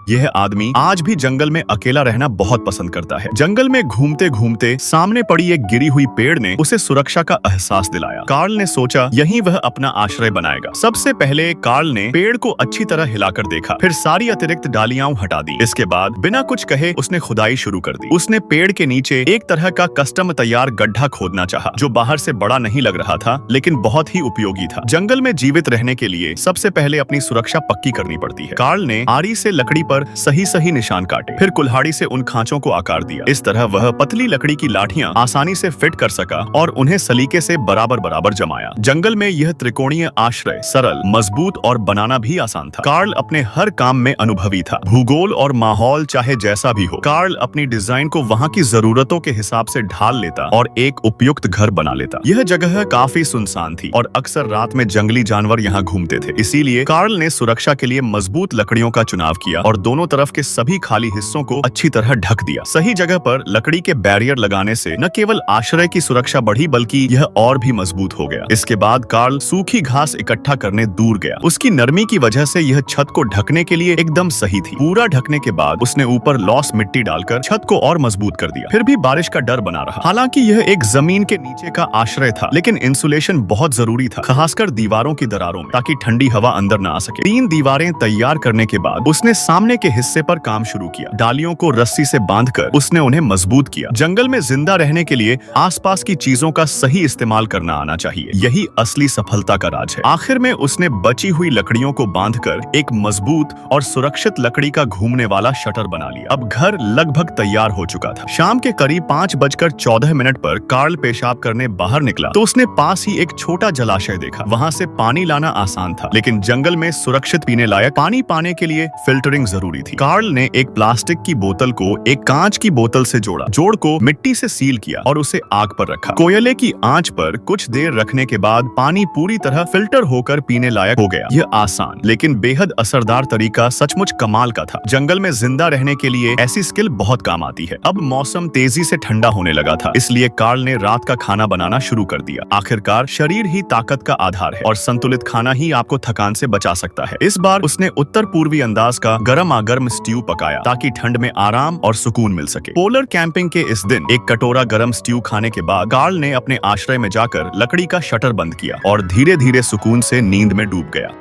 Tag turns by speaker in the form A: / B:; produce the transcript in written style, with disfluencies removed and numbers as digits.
A: यह आदमी आज भी जंगल में अकेला रहना बहुत पसंद करता है। जंगल में घूमते घूमते सामने पड़ी एक गिरी हुई पेड़ ने उसे सुरक्षा का एहसास दिलाया। कार्ल ने सोचा यहीं वह अपना आश्रय बनाएगा। सबसे पहले कार्ल ने पेड़ को अच्छी तरह हिलाकर देखा, फिर सारी अतिरिक्त डालियां हटा दी। इसके बाद बिना कुछ कहे उसने खुदाई शुरू कर दी। उसने पेड़ के नीचे एक तरह का कस्टम तैयार गड्ढा खोदना चाहा, जो बाहर से बड़ा नहीं लग रहा था लेकिन बहुत ही उपयोगी था। जंगल में जीवित रहने के लिए सबसे पहले अपनी सुरक्षा पक्की करनी पड़ती है। कार्ल ने आरी से लकड़ी पर सही निशान काटे, फिर कुल्हाड़ी से उन खांचों को आकार दिया। इस तरह वह पतली लकड़ी की लाठियां आसानी से फिट कर सका और उन्हें सलीके से बराबर जमाया। जंगल में यह त्रिकोणीय आश्रय सरल, मजबूत और बनाना भी आसान था। कार्ल अपने हर काम में अनुभवी था। भूगोल और माहौल चाहे जैसा भी हो, कार्ल अपनी डिजाइन को वहाँ की जरूरतों के हिसाब से ढाल लेता और एक उपयुक्त घर बना लेता। यह जगह काफी सुनसान थी और अक्सर रात में जंगली जानवर यहाँ घूमते थे। इसीलिए कार्ल ने सुरक्षा के लिए मजबूत लकड़ियों का चुनाव किया और दोनों तरफ के सभी खाली हिस्सों को अच्छी तरह ढक दिया। सही जगह पर लकड़ी के बैरियर लगाने से न केवल आश्रय की सुरक्षा बढ़ी बल्कि यह और भी मजबूत हो गया। इसके बाद कार्ल सूखी घास इकट्ठा करने दूर गया। उसकी नरमी की वजह से यह छत को ढकने के लिए एकदम सही थी। पूरा ढकने के बाद उसने ऊपर लॉस मिट्टी डालकर छत को और मजबूत कर दिया। फिर भी बारिश का डर बना रहा। हालांकि यह एक जमीन के नीचे का आश्रय था, लेकिन इंसुलेशन बहुत जरूरी था, खासकर दीवारों की दरारों में, ताकि ठंडी हवा अंदर न आ सके। 3 दीवारें तैयार करने के बाद उसने सामने के हिस्से पर काम शुरू किया। डालियों को रस्सी से बांधकर उसने उन्हें मजबूत किया। जंगल में जिंदा रहने के लिए आसपास की चीजों का सही इस्तेमाल करना आना चाहिए। यही असली सफलता का राज है। आखिर में उसने बची हुई लकड़ियों को बांधकर एक मजबूत और सुरक्षित लकड़ी का घूमने वाला शटर बना लिया। अब घर लगभग तैयार हो चुका था। शाम के करीब 5:14 पर कार्ल पेशाब करने बाहर निकला तो उसने पास ही एक छोटा जलाशय देखा। वहाँ से पानी लाना आसान था, लेकिन जंगल में सुरक्षित पीने लायक पानी पाने के लिए फिल्टरिंग जरूरी थी। कार्ल ने एक प्लास्टिक की बोतल को एक कांच की बोतल से जोड़ा, जोड़ को मिट्टी से सील किया और उसे आग पर रखा। कोयले की आंच पर कुछ देर रखने के बाद पानी पूरी तरह फिल्टर होकर पीने लायक हो गया। यह आसान लेकिन बेहद असरदार तरीका सचमुच कमाल का था। जंगल में जिंदा रहने के लिए ऐसी स्किल बहुत काम आती है। अब मौसम तेजी से ठंडा होने लगा था, इसलिए कार्ल ने रात का खाना बनाना शुरू कर दिया। आखिरकार शरीर ही ताकत का आधार है और संतुलित खाना ही आपको थकान से बचा सकता है। इस बार उसने उत्तर पूर्वी अंदाज का गर्म स्ट्यू पकाया ताकि ठंड में आराम और सुकून मिल सके। पोलर कैंपिंग के इस दिन एक कटोरा गर्म स्ट्यू खाने के बाद कार्ल ने अपने आश्रय में जाकर लकड़ी का शटर बंद किया और धीरे धीरे सुकून से नींद में डूब गया।